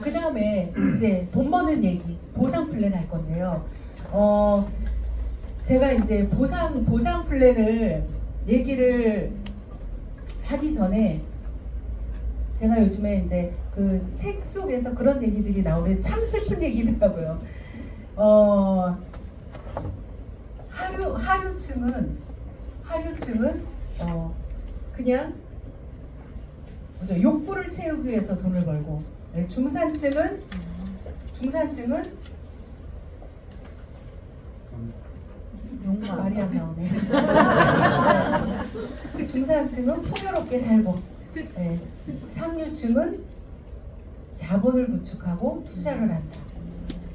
그 다음에 이제 돈 버는 얘기, 보상 플랜 할 건데요. 제가 이제 보상 플랜을 얘기를 하기 전에 제가 요즘에 이제 그 책 속에서 그런 얘기들이 나오는데 참 슬픈 얘기더라고요. 하류층은 그냥 욕구를 채우기 위해서 돈을 벌고, 중산층은 말이 안 나오네. 그 중산층은 풍요롭게 살고, 상류층은 자본을 구축하고 투자를 한다.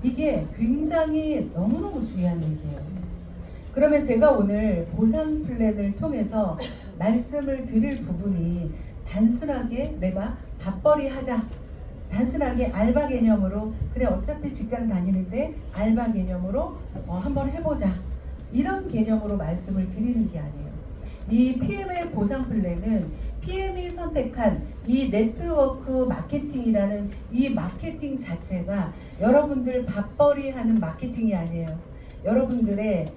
이게 굉장히 너무너무 중요한 얘기예요. 그러면 제가 오늘 보상 플랜을 통해서 말씀을 드릴 부분이 단순하게 내가 밥벌이 하자, 단순하게 알바 개념으로, 그래 어차피 직장 다니는데 알바 개념으로 한번 해보자, 이런 개념으로 말씀을 드리는 게 아니에요. 이 PM의 보상 플랜은 PM이 선택한 이 네트워크 마케팅이라는 이 마케팅 자체가 여러분들 밥벌이 하는 마케팅이 아니에요. 여러분들의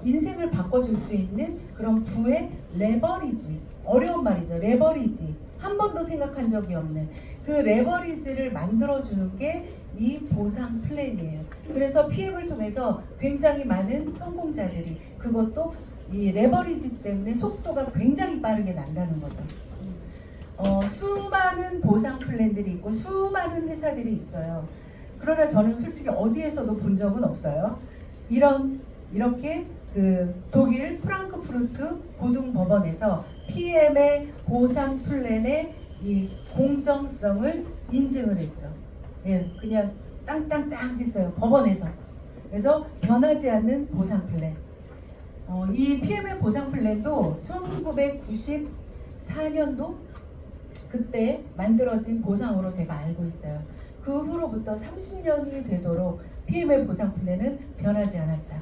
인생을 바꿔줄 수 있는 그런 부의 레버리지, 어려운 말이죠. 레버리지, 한 번도 생각한 적이 없는 그 레버리지를 만들어주는 게 이 보상 플랜이에요. 그래서 PM을 통해서 굉장히 많은 성공자들이, 그것도 이 레버리지 때문에 속도가 굉장히 빠르게 난다는 거죠. 수많은 보상 플랜들이 있고 수많은 회사들이 있어요. 그러나 저는 솔직히 어디에서도 본 적은 없어요. 이렇게 그 독일 프랑크푸르트 고등법원에서 PM의 보상 플랜의 이 공정성을 인증을 했죠. 그냥 땅땅땅 했어요, 법원에서. 그래서 변하지 않는 보상 플랜. 이 PM의 보상 플랜도 1994년도 그때 만들어진 보상으로 제가 알고 있어요. 그 후로부터 30년이 되도록 PM의 보상 플랜은 변하지 않았다.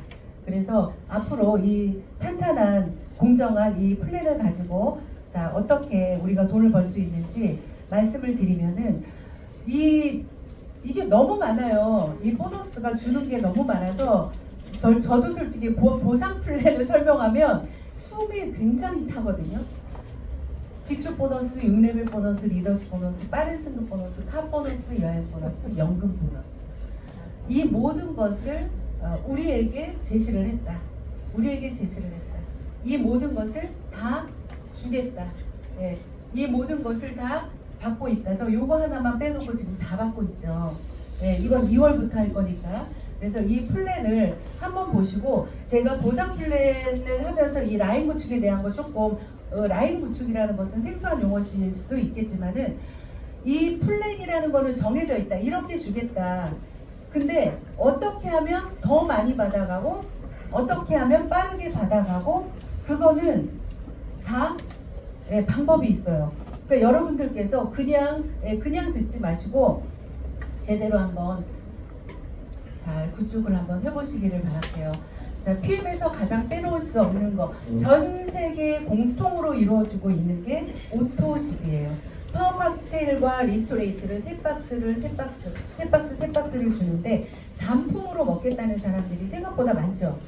그래서 앞으로 이 탄탄한 공정한 이 플랜을 가지고 자 어떻게 우리가 돈을 벌 수 있는지 말씀을 드리면은 이게 너무 많아요. 이 보너스가 주는 게 너무 많아서 저도 솔직히 보상 플랜을 설명하면 숨이 굉장히 차거든요. 직급 보너스, 6레벨 보너스, 리더십 보너스, 빠른 승급 보너스, 카 보너스, 여행 보너스, 연금 보너스, 이 모든 것을 우리에게 제시를 했다. 이 모든 것을 다 주겠다. 이 모든 것을 다 받고 있다. 저 요거 하나만 빼놓고 지금 다 받고 있죠. 이건 2월부터 할 거니까. 그래서 이 플랜을 한번 보시고, 제가 보상 플랜을 하면서 이 라인 구축에 대한 거 조금, 라인 구축이라는 것은 생소한 용어일 수도 있겠지만은, 이 플랜이라는 거는 정해져 있다. 이렇게 주겠다. 근데 어떻게 하면 더 많이 받아가고 어떻게 하면 빠르게 받아가고, 그거는 다 방법이 있어요. 그러니까 여러분들께서 그냥 듣지 마시고 제대로 한번 잘 구축을 한번 해보시기를 바랄게요. 자, PM에서 가장 빼놓을 수 없는 거, 전 세계 공통으로 이루어지고 있는 게 오토십이에요. 파워칵테일과 리스토레이트를 세 박스를 주는데 단품으로 먹겠다는 사람들이 생각보다 많죠.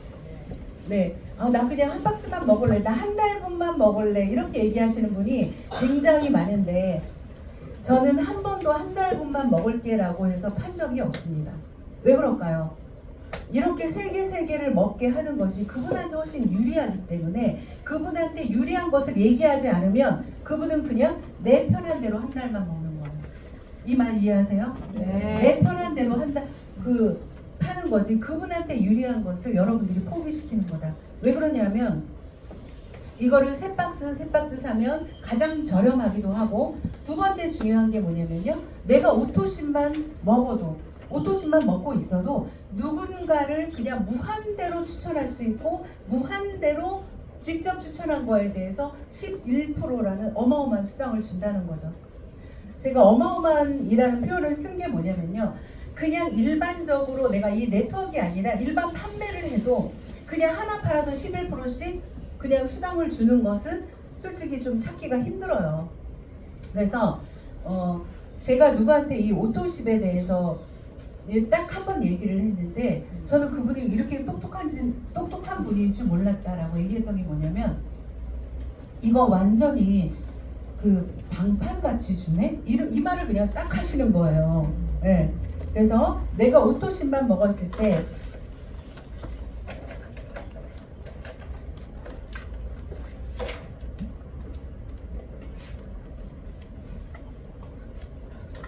나 그냥 한 박스만 먹을래, 나 한 달분만 먹을래, 이렇게 얘기하시는 분이 굉장히 많은데, 저는 한 번도 한 달분만 먹을게 라고 해서 판 적이 없습니다. 왜 그럴까요? 이렇게 세 개를 먹게 하는 것이 그분한테 훨씬 유리하기 때문에, 그분한테 유리한 것을 얘기하지 않으면 그분은 그냥 내 편한 대로 한 달만 먹는 거예요. 이 말 이해하세요? 내 편한 대로 한 달 파는 거지, 그분한테 유리한 것을 여러분들이 포기시키는 거다. 왜 그러냐면 이거를 세 박스 사면 가장 저렴하기도 하고, 두 번째 중요한 게 뭐냐면요, 내가 오토십만 먹고 있어도 누군가를 그냥 무한대로 추천할 수 있고, 무한대로 직접 추천한 거에 대해서 11%라는 어마어마한 수당을 준다는 거죠. 제가 어마어마한이라는 표현을 쓴 게 뭐냐면요, 그냥 일반적으로 내가 이 네트워크가 아니라 일반 판매를 해도 그냥 하나 팔아서 11%씩 그냥 수당을 주는 것은 솔직히 좀 찾기가 힘들어요. 그래서 제가 누구한테 이 오토십에 대해서 딱 한 번 얘기를 했는데 저는 그분이 이렇게 똑똑한 분인 줄 몰랐다라고 얘기했던 게 뭐냐면 이거 완전히 그 방판같이 주네? 이 말을 그냥 딱 하시는 거예요. 네. 그래서 내가 오토십만 먹었을 때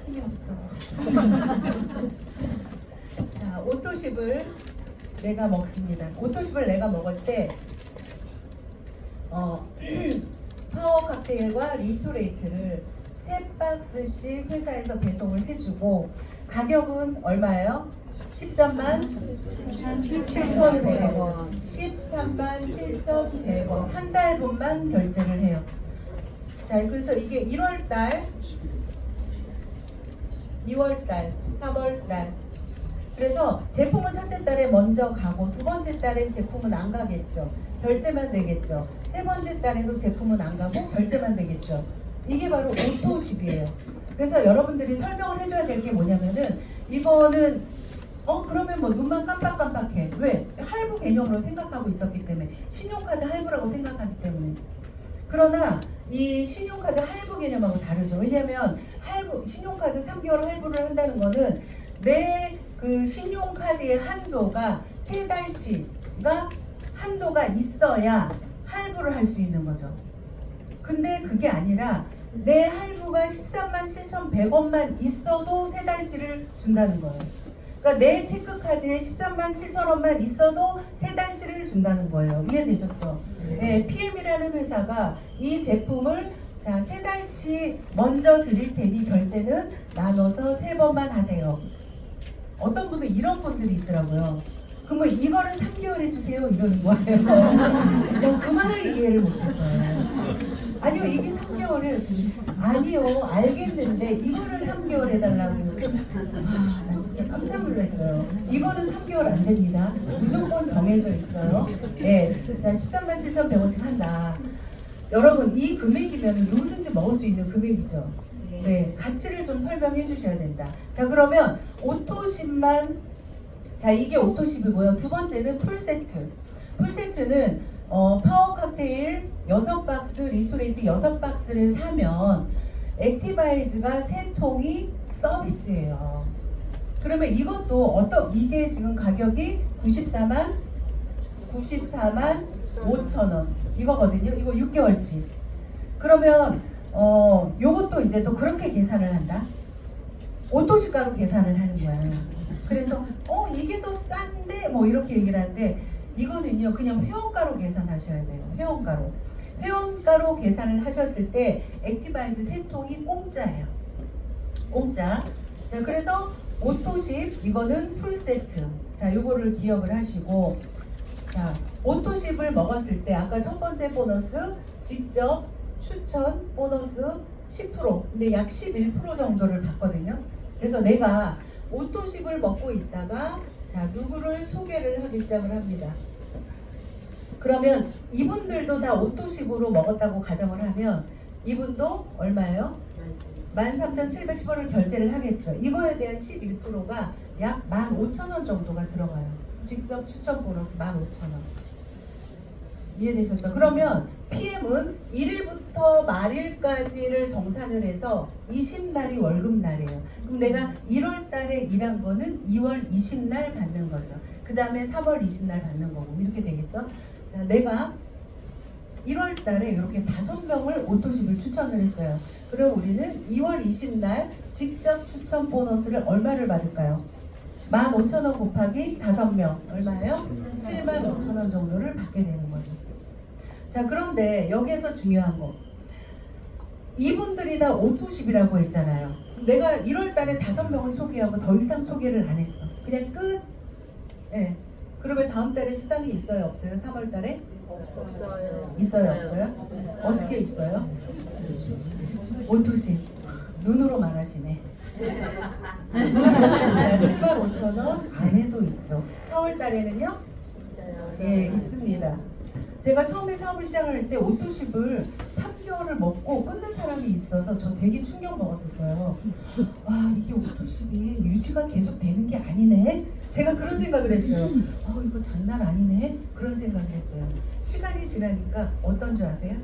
힘이 없어. 자, 오토십을 내가 먹습니다. 오토십을 내가 먹을 때 파워 칵테일과 리스토레이트를 3박스씩 회사에서 배송을 해주고 가격은 얼마예요? 13만 7,100원 13만 7,100원 한 달분만 결제를 해요. 자, 그래서 이게 1월달 2월달 3월달 그래서 제품은 첫째 달에 먼저 가고 두 번째 달엔 제품은 안 가겠죠. 결제만 되겠죠. 세 번째 달에도 제품은 안 가고 결제만 되겠죠. 이게 바로 오토십이에요. 그래서 여러분들이 설명을 해줘야 될 게 뭐냐면은 이거는 그러면 뭐 눈만 깜빡깜빡해. 왜? 할부 개념으로 생각하고 있었기 때문에 신용카드 할부라고 생각하기 때문에. 그러나 이 신용카드 할부 개념하고 다르죠. 왜냐하면 신용카드 3개월 할부를 한다는 거는 내 그 신용카드의 한도가 3달치가 한도가 있어야 할부를 할 수 있는 거죠. 근데 그게 아니라 내 할부가 13만 7,100원만 있어도 3달치를 준다는 거예요. 그러니까 내 체크카드에 13만 7천원만 있어도 3달치를 준다는 거예요. 이해되셨죠? 네, PM이라는 회사가 이 제품을 자 3달치 먼저 드릴 테니 결제는 나눠서 3번만 하세요. 어떤 분은 이런 분들이 있더라고요. 그러면 이거를 3개월 해주세요 이러는 거예요. 그 말을 이해를 못했어요. 아니요 이게 3개월을 아니요 알겠는데 이거를 3개월 해달라고. 나 진짜 깜짝 놀랐어요. 이거는 3개월 안 됩니다. 무조건 정해져 있어요. 네, 자 13만 7,100원씩 한다. 여러분 이 금액이면 누구든지 먹을 수 있는 금액이죠. 네, 가치를 좀 설명해 주셔야 된다. 자 그러면 오토십만 자 이게 오토십이고요. 두 번째는 풀세트. 풀세트는 파워 칵테일 6박스, 리스토레이트 6박스를 사면 액티바이즈가 3통이 서비스예요. 그러면 이것도 이게 지금 가격이 94만 5천원 이거거든요. 이거 6개월치. 그러면 요것도 이제 또 그렇게 계산을 한다. 오토시가로 계산을 하는 거야. 그래서 이게 더 싼데 뭐 이렇게 얘기를 하는데 이거는요 그냥 회원가로 계산하셔야 돼요. 회원가로 계산을 하셨을 때 액티바이즈 3통이 공짜예요. 공짜. 자 그래서 오토십 이거는 풀세트. 자 요거를 기억을 하시고 자 오토십을 먹었을 때 아까 첫 번째 보너스 직접 추천 보너스 10% 근데 약 11% 정도를 받거든요. 그래서 내가 오토십을 먹고 있다가 자 누구를 소개를 하기 시작을 합니다. 그러면 이분들도 다 오토십으로 먹었다고 가정을 하면 이분도 얼마예요? 13,710원을 결제를 하겠죠. 이거에 대한 11%가 약 15,000원 정도가 들어가요. 직접 추천 보너스 15,000원. 이해되셨죠? 그러면 PM은 1일부터 말일까지를 정산을 해서 20날이 월급날이에요. 그럼 내가 1월 달에 일한 거는 2월 20날 받는 거죠. 그 다음에 3월 20날 받는 거고 이렇게 되겠죠? 자, 내가 1월 달에 이렇게 5명을 오토십을 추천을 했어요. 그럼 우리는 2월 20날 직접 추천 보너스를 얼마를 받을까요? 15,000원 곱하기 5명 얼마예요? 75,000원 정도를 받게 되는 거죠. 자 그런데 여기에서 중요한 거 이분들이 다 오토십이라고 했잖아요. 내가 1월 달에 5명을 소개하고 더 이상 소개를 안 했어. 그냥 끝. 네. 그러면 다음 달에 수당이 있어요 없어요? 3월 달에? 없어요. 있어요 없어요? 어떻게 있어요? 오토십 눈으로 말하시네. 75,000원 안에도 있죠. 4월 달에는요? 있어요. 예 있습니다. 제가 처음에 사업을 시작할 때 오토십을 3개월을 먹고 끊는 사람이 있어서 저 되게 충격 먹었었어요. 아, 이게 오토십이 유지가 계속 되는 게 아니네. 제가 그런 생각을 했어요. 이거 장난 아니네. 그런 생각을 했어요. 시간이 지나니까 어떤 줄 아세요?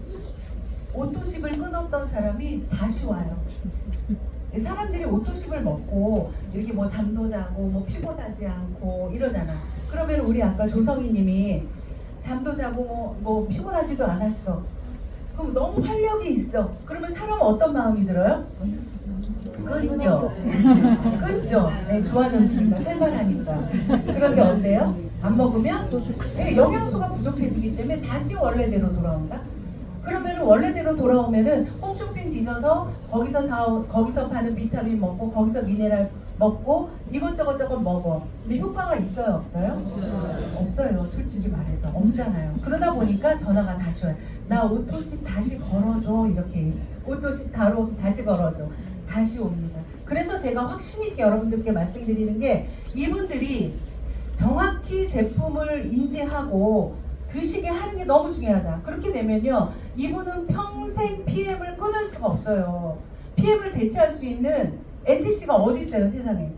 오토십을 끊었던 사람이 다시 와요. 사람들이 오토십을 먹고 이렇게 뭐 잠도 자고 뭐 피곤하지 않고 이러잖아. 그러면 우리 아까 조성희 님이 잠도 자고 뭐 피곤하지도 않았어. 그럼 너무 활력이 있어. 그러면 사람은 어떤 마음이 들어요? 끊죠. 끊죠. 네, 좋아졌으니까 살만하니까. 그런데 어때요? 안 먹으면 영양소가 부족해지기 때문에 다시 원래대로 돌아온다. 그러면 원래대로 돌아오면은 홈쇼핑 뒤져서 거기서 파는 비타민 먹고 거기서 미네랄 먹고 이것저것 저것 먹어. 근데 효과가 있어요, 없어요? 없어요. 솔직히 말해서 없잖아요. 그러다 보니까 전화가 다시 와요. 나 오토십 다시 걸어줘. 이렇게 오토십 다시 걸어줘. 다시 옵니다. 그래서 제가 확신 있게 여러분들께 말씀드리는 게 이분들이 정확히 제품을 인지하고 드시게 하는 게 너무 중요하다. 그렇게 되면요, 이분은 평생 PM을 끊을 수가 없어요. PM을 대체할 수 있는 NTC가 어디 있어요, 세상에.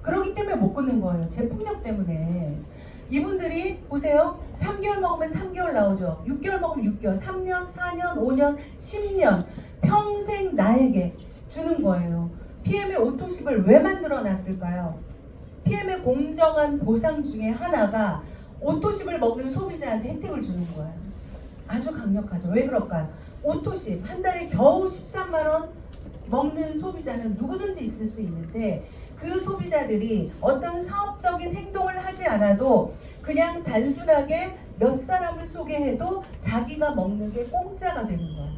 그렇기 때문에 못 끊는 거예요. 제품력 때문에. 이분들이 보세요. 3개월 먹으면 3개월 나오죠. 6개월 먹으면 6개월, 3년, 4년, 5년, 10년 평생 나에게 주는 거예요. PM의 오토십을 왜 만들어 놨을까요? PM의 공정한 보상 중에 하나가 오토십을 먹는 소비자한테 혜택을 주는 거예요. 아주 강력하죠. 왜 그럴까요? 오토십 한 달에 겨우 13만 원 먹는 소비자는 누구든지 있을 수 있는데 그 소비자들이 어떤 사업적인 행동을 하지 않아도 그냥 단순하게 몇 사람을 소개해도 자기가 먹는 게 공짜가 되는 거예요.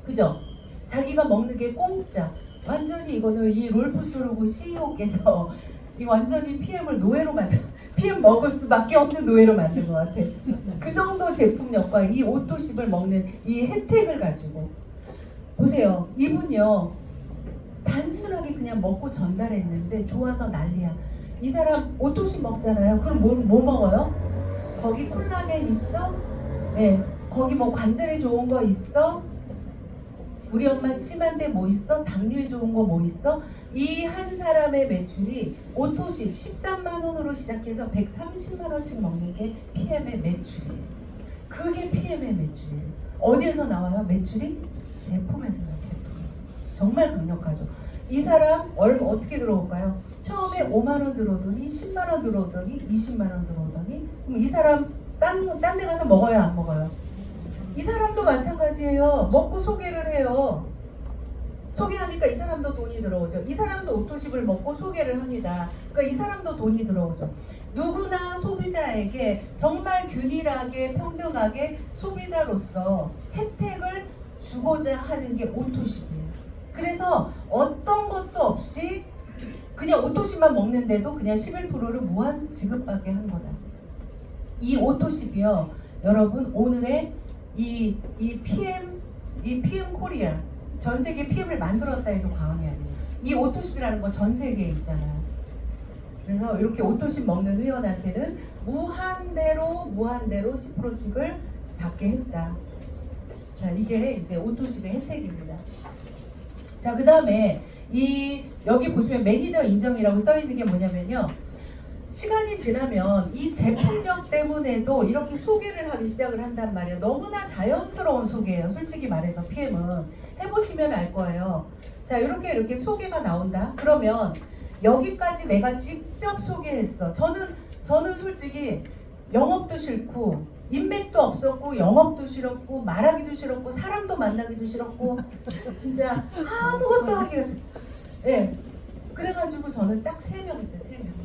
그죠? 자기가 먹는 게 공짜. 완전히 이거는 이 롤프쇼르고 CEO께서 이 완전히 PM을 노예로 PM 먹을 수밖에 없는 노예로 만든 것 같아. 그 정도 제품력과 이 오토십을 먹는 이 혜택을 가지고 보세요. 이분요 단순하게 그냥 먹고 전달했는데 좋아서 난리야. 이 사람 오토십 먹잖아요. 그럼 뭐 먹어요? 거기 콜라겐 있어? 네. 거기 뭐 관절에 좋은 거 있어? 우리 엄마 침한데 뭐 있어? 당뇨에 좋은 거 뭐 있어? 이 한 사람의 매출이 오토십 13만 원으로 시작해서 130만 원씩 먹는 게 PM의 매출이에요. 그게 PM의 매출이에요. 어디에서 나와요? 매출이? 제품에서 나와요. 제품에서. 정말 강력하죠. 이 사람 어떻게 들어올까요? 처음에 5만 원 들어오더니 10만 원 들어오더니 20만 원 들어오더니 그럼 이 사람 딴 데 가서 먹어요? 안 먹어요? 이 사람도 마찬가지예요. 먹고 소개를 해요. 소개하니까 이 사람도 돈이 들어오죠. 이 사람도 오토십을 먹고 소개를 합니다. 그러니까 이 사람도 돈이 들어오죠. 누구나 소비자에게 정말 균일하게 평등하게 소비자로서 혜택을 주고자 하는 게 오토십이에요. 그래서 어떤 것도 없이 그냥 오토십만 먹는데도 그냥 11%를 무한 지급받게 한 거다. 이 오토십이요. 여러분 오늘의 이 PM 코리아 전 세계 PM을 만들었다 해도 과언이 아니에요. 이 오토십이라는 거 전 세계에 있잖아요. 그래서 이렇게 오토십 먹는 회원한테는 무한대로 10%씩을 받게 했다. 자, 이게 이제 오토십의 혜택입니다. 자, 그 다음에 여기 보시면 매니저 인정이라고 써 있는 게 뭐냐면요. 시간이 지나면 이 제품력 때문에도 이렇게 소개를 하기 시작을 한단 말이에요. 너무나 자연스러운 소개예요. 솔직히 말해서 PM은 해보시면 알 거예요. 자, 이렇게 소개가 나온다. 그러면 여기까지 내가 직접 소개했어. 저는 솔직히 영업도 싫고 인맥도 없었고 영업도 싫었고 말하기도 싫었고 사람도 만나기도 싫었고 진짜 아무것도 하기가 싫어. 네. 그래가지고 저는 딱 3명 있어요. 3명.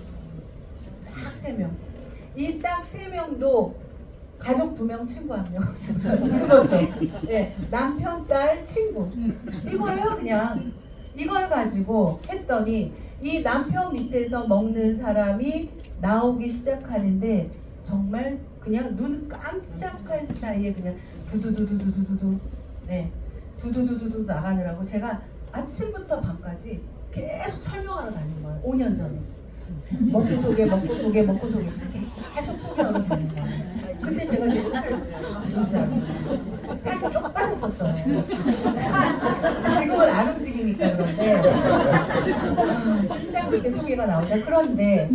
딱 3명. 이 딱 3명도 가족 2명, 친구 1명. 그것도. 네, 남편, 딸, 친구. 이거예요, 그냥. 이걸 가지고 했더니 이 남편 밑에서 먹는 사람이 나오기 시작하는데 정말 그냥 눈 깜짝할 사이에 그냥 두두두두두두두. 네, 두두두두두 나가느라고 제가 아침부터 밤까지 계속 설명하러 다닌 거예요. 5년 전에. 먹고 소개 계속 소개하러 다닌 거예요. 그 그때 제가 진짜 살이 쭉 빠졌었어요. 지금은 안 움직이니까 그런데 신장 그렇게 소개가 나온다. 그런데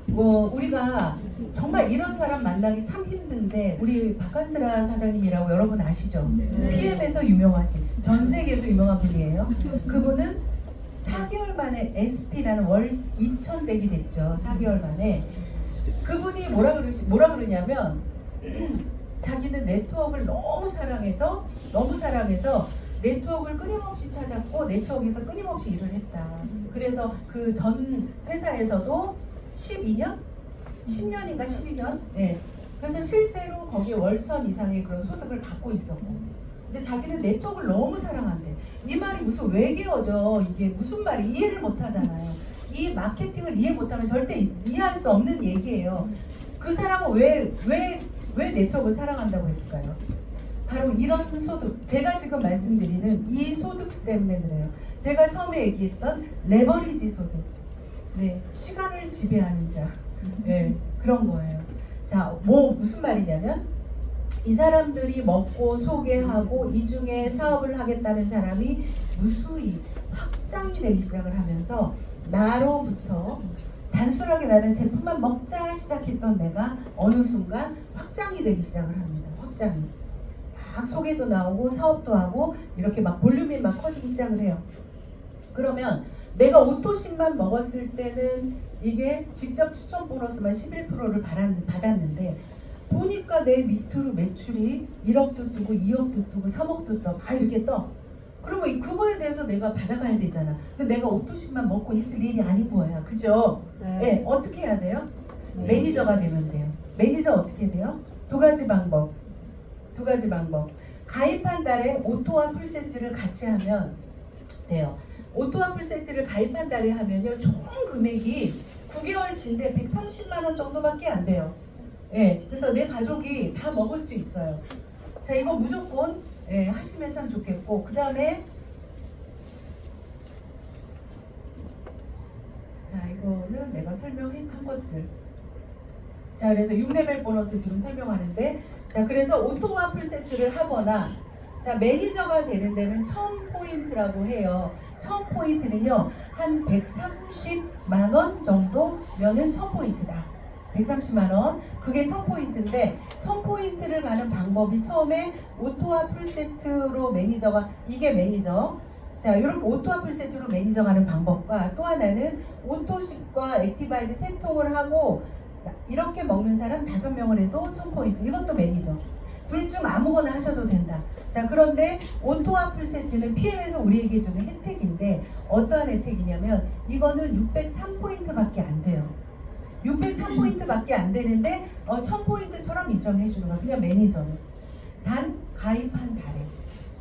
뭐 우리가 정말 이런 사람 만나기 참 힘든데 우리 박한슬아 사장님이라고 여러분 아시죠? PM에서 유명하신 전 세계에서 유명한 분이에요. 그분은 4개월 만에 SP라는 월 2,000댁이 됐죠. 4개월 만에. 그분이 뭐라 그러냐면 자기는 네트워크를 너무 사랑해서 네트워크를 끊임없이 찾았고 네트워크에서 끊임없이 일을 했다. 그래서 그 전 회사에서도 12년? 10년인가 12년? 네. 그래서 실제로 거기에 월천 이상의 그런 소득을 받고 있었고. 근데 자기는 네트워크를 너무 사랑한대. 이 말이 무슨 외계어죠. 이게 무슨 말이 이해를 못 하잖아요. 이 마케팅을 이해 못하면 절대 이해할 수 없는 얘기예요. 그 사람은 왜 네트워크를 사랑한다고 했을까요? 바로 이런 소득, 제가 지금 말씀드리는 이 소득 때문에 그래요. 제가 처음에 얘기했던 레버리지 소득, 네, 시간을 지배하는 자, 네, 그런 거예요. 자, 무슨 말이냐면 이 사람들이 먹고 소개하고 이 중에 사업을 하겠다는 사람이 무수히 확장이 되기 시작을 하면서 나로부터 단순하게 나는 제품만 먹자 시작했던 내가 어느 순간 확장이 되기 시작을 합니다. 확장이. 막 소개도 나오고 사업도 하고 이렇게 막 볼륨이 막 커지기 시작을 해요. 그러면 내가 오토신만 먹었을 때는 이게 직접 추천 보너스만 11%를 받았는데 보니까 내 밑으로 매출이 1억도 뜨고 2억도 뜨고 3억도 떠. 다 이렇게 떠. 그러면 그거에 대해서 내가 받아가야 되잖아. 근데 내가 오토신만 먹고 있을 일이 아닌 거야. 그죠? 네. 네. 어떻게 해야 돼요? 네. 매니저가 되면 돼요. 매니저 어떻게 돼요? 두 가지 방법. 가입한 달에 오토와 풀세트를 같이 하면 돼요. 오토와 풀세트를 가입한 달에 하면요. 총 금액이 9개월치인데 130만 원 정도밖에 안 돼요. 예, 그래서 내 가족이 다 먹을 수 있어요. 자, 이거 무조건 하시면 참 좋겠고, 그 다음에 자, 이거는 내가 설명한 것들. 자, 그래서 6레벨 보너스 지금 설명하는데, 자, 그래서 오토와 풀세트를 하거나, 자, 매니저가 되는 데는 1000포인트라고 해요. 1000포인트는요, 한 130만 원 정도면은 1000포인트다. 130만 원, 그게 1000포인트인데 1000포인트를 가는 방법이 처음에 오토와 풀세트로 매니저가, 이게 매니저. 자, 이렇게 오토와 풀세트로 매니저 가는 방법과 또 하나는 오토십과 액티바이즈 세 통을 하고 이렇게 먹는 사람 5명을 해도 1000포인트. 이것도 매니저. 둘 중 아무거나 하셔도 된다. 자, 그런데 오토와 풀세트는 PM에서 우리에게 주는 혜택인데 어떠한 혜택이냐면 이거는 603포인트밖에 안 돼요. 603포인트밖에 안 되는데 1000포인트처럼 입점해 주는 거야. 그냥 매니저는. 단 가입한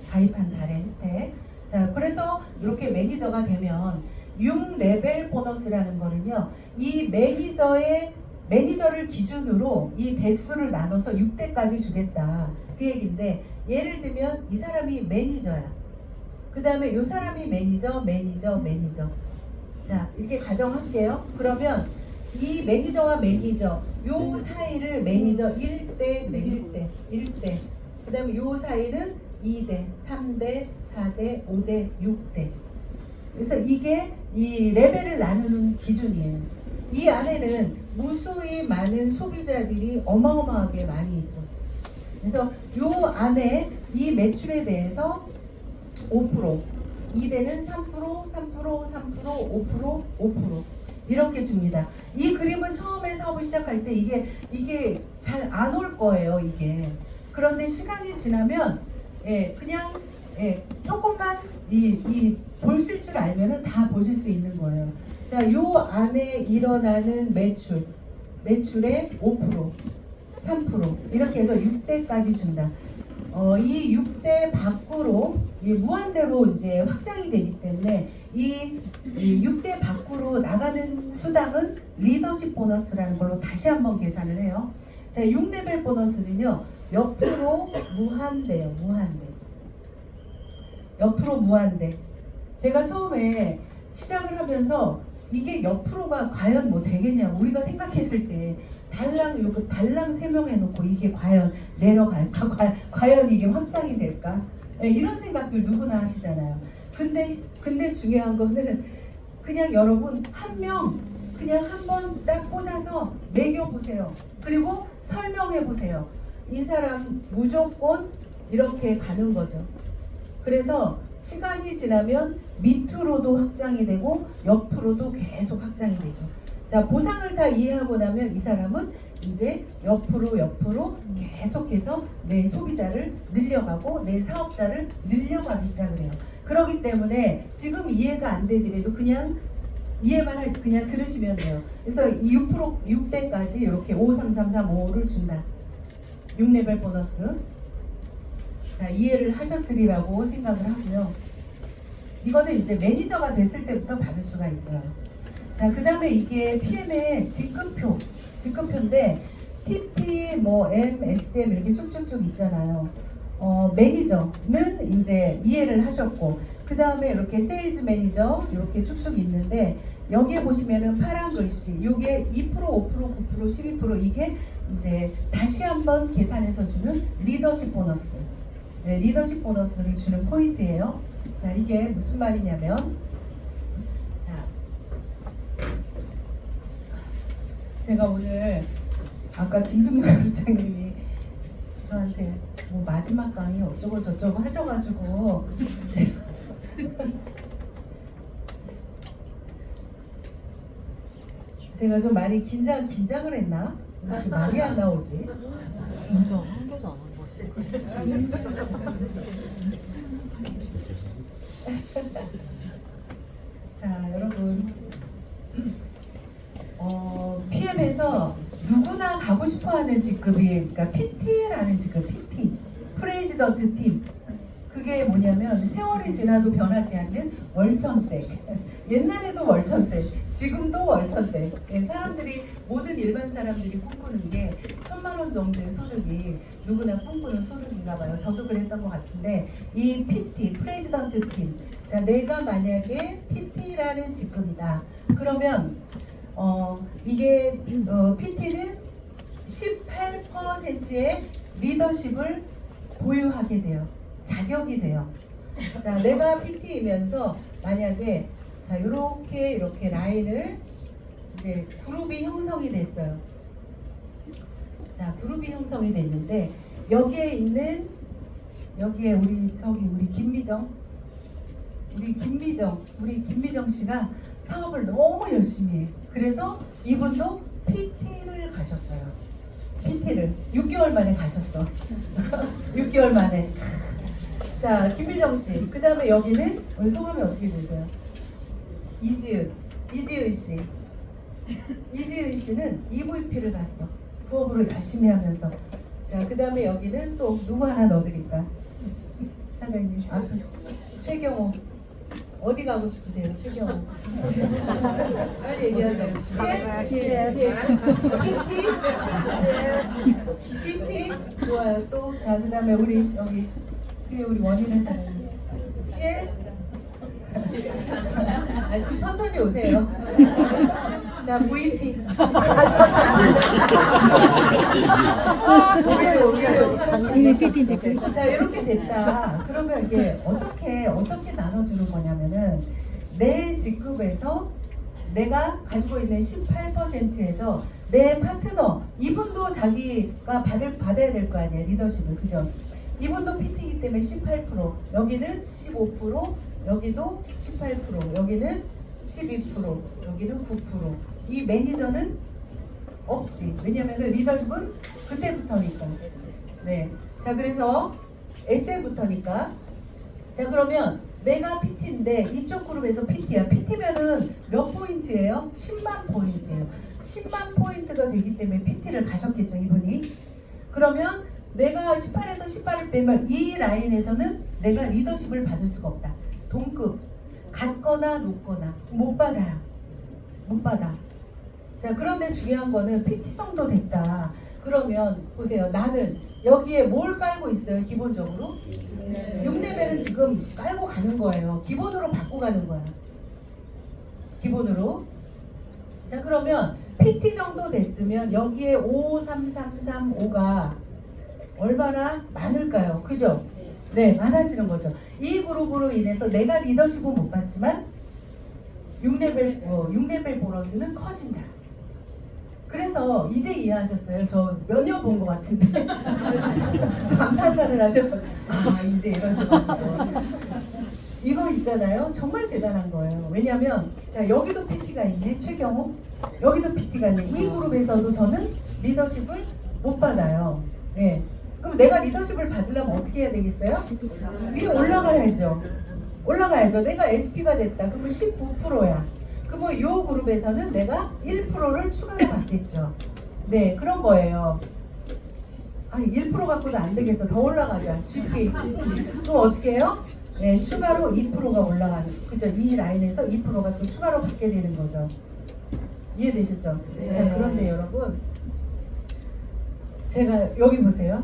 달에 혜택. 자, 그래서 이렇게 매니저가 되면 6레벨 보너스라는 거는요. 이 매니저를 기준으로 이 대수를 나눠서 6대까지 주겠다. 그 얘기인데 예를 들면 이 사람이 매니저야. 그 다음에 이 사람이 매니저. 자, 이렇게 가정할게요. 그러면 이 매니저와 매니저 요 사이를 매니저 1대 그 다음에 요 사이는 2대 3대 4대 5대 6대. 그래서 이게 이 레벨을 나누는 기준이에요. 이 안에는 무수히 많은 소비자들이 어마어마하게 많이 있죠. 그래서 요 안에 이 매출에 대해서 5%, 2대는 3%, 5% 이렇게 줍니다. 이 그림은 처음에 사업을 시작할 때 이게 잘 안 올 거예요, 이게. 그런데 시간이 지나면 그냥 조금만 보실 줄 알면은 다 보실 수 있는 거예요. 자, 요 안에 일어나는 매출의 5%, 3% 이렇게 해서 6대까지 준다. 이 6대 밖으로 무한대로 이제 확장이 되기 때문에 이 6대 밖으로 나가는 수당은 리더십 보너스라는 걸로 다시 한번 계산을 해요. 자, 6레벨 보너스는요. 옆으로 무한대요. 옆으로 무한대. 제가 처음에 시작을 하면서 이게 옆으로가 과연 뭐 되겠냐 우리가 생각했을 때 달랑 3명 해놓고 이게 과연 내려갈까 과연 이게 확장이 될까 이런 생각들 누구나 하시잖아요. 근데 중요한 거는 그냥 여러분 한 명 그냥 한번 딱 꽂아서 매겨보세요. 그리고 설명해보세요. 이 사람 무조건 이렇게 가는 거죠. 그래서 시간이 지나면 밑으로도 확장이 되고 옆으로도 계속 확장이 되죠. 자, 보상을 다 이해하고 나면 이 사람은 이제 옆으로 계속해서 내 소비자를 늘려가고 내 사업자를 늘려가기 시작을 해요. 그렇기 때문에 지금 이해가 안 되더라도 그냥 그냥 들으시면 돼요. 그래서 6대까지 이렇게 53335를 준다. 6레벨 보너스. 자, 이해를 하셨으리라고 생각을 하고요. 이거는 이제 매니저가 됐을 때부터 받을 수가 있어요. 자, 그 다음에 이게 PM의 직급표인데 TP, 뭐 M, SM 이렇게 쭉쭉쭉 있잖아요. 매니저는 이제 이해를 하셨고, 그 다음에 이렇게 세일즈 매니저 이렇게 쭉쭉 있는데 여기에 보시면은 파란 글씨, 요게 2%, 5%, 9%, 12% 이게 이제 다시 한번 계산해서 주는 리더십 보너스. 네, 리더십 보너스를 주는 포인트예요. 자, 이게 무슨 말이냐면, 자, 제가 오늘 아까 김승민 부장님이 저한테 뭐 마지막 강의 어쩌고 저쩌고 하셔가지고 제가 좀 많이 긴장을 했나? 왜 이렇게 말이 안 나오지? 진짜 한 개도 안 한 거 같아. 자, 여러분, PM에서 누구나 가고 싶어하는 직급이, 그러니까 PT라는 직급, PT, 프레지던트 팀. 그게 뭐냐면 세월이 지나도 변하지 않는 월천댁. 옛날에도 월천댁, 지금도 월천댁. 사람들이 모든 일반 사람들이 꿈꾸는 게 1,000만 원 정도의 소득이 누구나 꿈꾸는 소득인가 봐요. 저도 그랬던 것 같은데 이 PT, 프레지던트 팀. 자, 내가 만약에 PT라는 직급이다. 그러면 이게 PT는 18%의 리더십을 보유하게 돼요. 자격이 돼요. 자, 내가 PT이면서 만약에 자, 이렇게 라인을 이제 그룹이 형성이 됐어요. 자, 그룹이 형성이 됐는데 여기에 우리 김미정 씨가 사업을 너무 열심히 해요. 그래서 이분도 PT를 가셨어요. PT를 6개월 만에 가셨어. 6개월 만에. 자, 김미정 씨. 그 다음에 여기는 우리 성함이 어떻게 되세요? 이지은 씨. 이지은 씨는 EVP를 갔어. 부업으로 열심히 하면서. 자, 그 다음에 여기는 또 누구 하나 넣어드릴까? 사장님. 최경호. 어디 가고 싶으세요, 최경호? 빨리 얘기하세요. PT? 좋아요. 또, 자, 그 다음에 우리 여기 뒤에 우리 원인의 사장님. CL? 좀 천천히 오세요. 자, VP. 자, 이렇게 됐다. 그러면 이게 어떻게 나눠주는 거냐면은 내 직급에서 내가 가지고 있는 18%에서 내 파트너, 이분도 자기가 받아야 될 거 아니에요, 리더십을. 그죠? 이분도 PT이기 때문에 18%, 여기는 15%, 여기도 18%, 여기는 12%, 여기는 9%. 이 매니저는 없지. 왜냐면은 리더십은 그때부터니까. 네. 자, 그래서 SM부터니까. 자, 그러면 내가 PT인데 이쪽 그룹에서 PT야. PT면은 몇 포인트예요? 10만 포인트예요. 10만 포인트가 되기 때문에 PT를 가셨겠죠, 이분이. 그러면 내가 18에서 18을 빼면 이 라인에서는 내가 리더십을 받을 수가 없다. 동급. 같거나 높거나 못 받아요. 못 받아. 자, 그런데 중요한 거는 PT 정도 됐다. 그러면 보세요. 나는 여기에 뭘 깔고 있어요? 기본적으로 6레벨은 지금 깔고 가는 거예요. 기본으로 받고 가는 거야. 기본으로. 자, 그러면 PT 정도 됐으면 여기에 53335가 얼마나 많을까요? 그죠? 네, 많아지는 거죠. 이 그룹으로 인해서 내가 리더십은 못 받지만 6레벨 보너스는 커진다. 그래서 이제 이해하셨어요? 저 몇 년 본 것 같은데 감탄사를 하셨고 이제 이러셔가지고 이거 있잖아요. 정말 대단한 거예요. 왜냐하면 자 여기도 PT가 있네. 최경호 여기도 PT가 있네. 이 그룹에서도 저는 리더십을 못 받아요. 네. 그럼 내가 리더십을 받으려면 어떻게 해야 되겠어요? 위에 올라가야죠. 올라가야죠. 내가 SP가 됐다. 그러면 19%야. 그러면 이 그룹에서는 내가 1%를 추가로 받겠죠. 네, 그런 거예요. 1% 갖고도 안 되겠어. 더 올라가자. GP. 그럼 어떻게 해요? 네, 추가로 2%가 올라가는. 그죠? 이 라인에서 2%가 또 추가로 받게 되는 거죠. 이해되셨죠? 네. 자, 그런데 여러분, 제가 여기 보세요.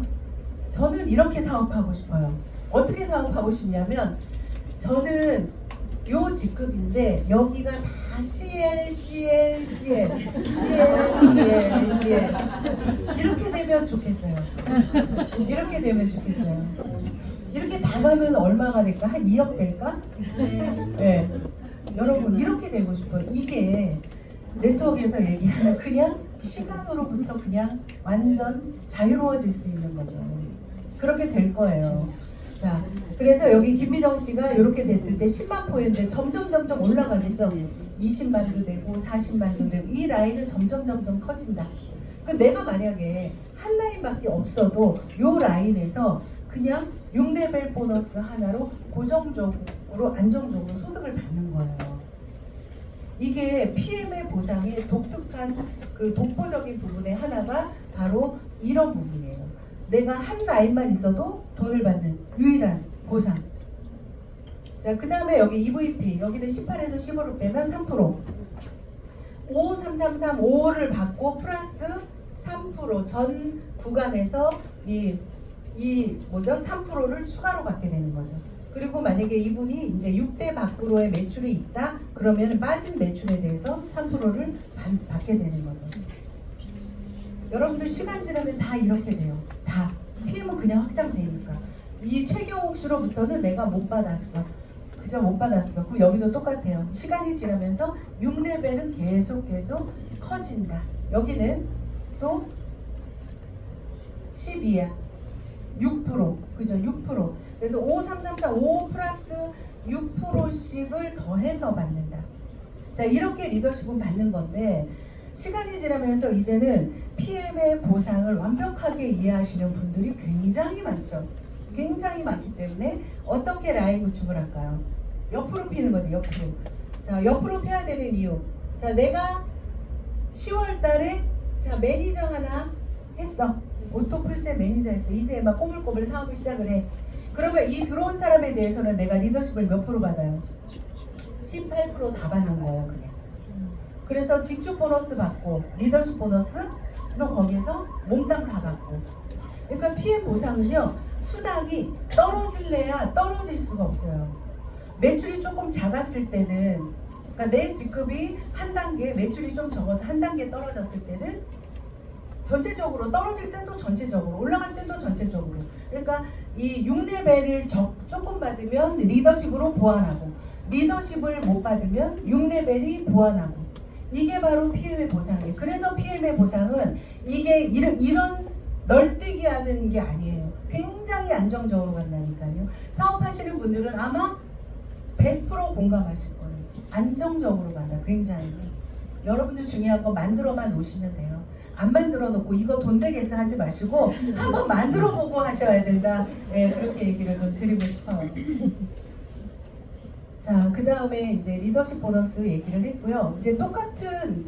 저는 이렇게 사업하고 싶어요. 어떻게 사업하고 싶냐면, 저는 요 직급인데 여기가 다 CL, CL, CL, CL, CL, CL 이렇게 되면 좋겠어요. 이렇게 되면 좋겠어요. 이렇게 다 가면 얼마가 될까? 한 2억 될까? 네. 여러분 이렇게 되고 싶어요. 이게 네트워크에서 얘기하는 그냥 시간으로부터 그냥 완전 자유로워질 수 있는 거죠. 그렇게 될 거예요. 자, 그래서 여기 김미정 씨가 이렇게 됐을 때 10만 포인트 점점 올라가겠죠. 20만도 되고 40만도 되고 이 라인은 점점 커진다. 그 내가 만약에 한 라인밖에 없어도 이 라인에서 그냥 6레벨 보너스 하나로 고정적으로 안정적으로 소득을 받는 거예요. 이게 PM의 보상의 독특한 그 독보적인 부분의 하나가 바로 이런 부분이에요. 내가 한 라인만 있어도 돈을 받는 유일한 보상. 자, 그 다음에 여기 EVP 여기는 18에서 15를 빼면 3%. 53335를 받고 플러스 3% 전 구간에서 이 3%를 추가로 받게 되는 거죠. 그리고 만약에 이분이 이제 6대 밖으로의 매출이 있다 그러면 빠진 매출에 대해서 3%를 받게 되는 거죠. 여러분들 시간 지나면 다 이렇게 돼요. 다 PM은 그냥 확장되니까. 이 최경옥 씨로부터는 내가 못 받았어. 그죠? 못 받았어. 그럼 여기도 똑같아요. 시간이 지나면서 6레벨은 계속 커진다. 여기는 또 12야. 6%. 그죠? 6%. 그래서 5 플러스 6%씩을 더해서 받는다. 자, 이렇게 리더십은 받는 건데 시간이 지나면서 이제는 PM의 보상을 완벽하게 이해하시는 분들이 굉장히 많죠. 굉장히 많기 때문에 어떻게 라인 구축을 할까요? 옆으로 피는 거죠. 옆으로. 자, 옆으로 펴야 되는 이유. 자, 내가 10월 달에 자 매니저 하나 했어. 오토풀세 매니저 했어. 이제 막 꼬물꼬물 사업을 시작을 해. 그러면 이 들어온 사람에 대해서는 내가 리더십을 몇 프로 받아요? 18% 다 받는 거예요. 그냥. 그래서 직주 보너스 받고 리더십 보너스는 거기에서 몽땅 다 받고. 그러니까 PM 보상은요. 수당이 떨어질래야 떨어질 수가 없어요. 매출이 조금 작았을 때는 그러니까 내 직급이 한 단계 매출이 좀 적어서 한 단계 떨어졌을 때는 전체적으로 떨어질 때도 전체적으로 올라갈 때도 전체적으로 그러니까 이 6레벨을 조금 받으면 리더십으로 보완하고 리더십을 못 받으면 6레벨이 보완하고 이게 바로 PM의 보상이에요. 그래서 PM의 보상은 이게 이런 널뛰기 하는 게 아니에요. 굉장히 안정적으로 간다니까요. 사업하시는 분들은 아마 100% 공감하실 거예요. 안정적으로 간다. 굉장히. 여러분들 중요한 거 만들어만 놓으시면 돼요. 안 만들어 놓고 이거 돈 되겠어 하지 마시고 한번 만들어 보고 하셔야 된다. 네, 그렇게 얘기를 좀 드리고 싶어요. 자, 그 다음에 이제 리더십 보너스 얘기를 했고요. 이제 똑같은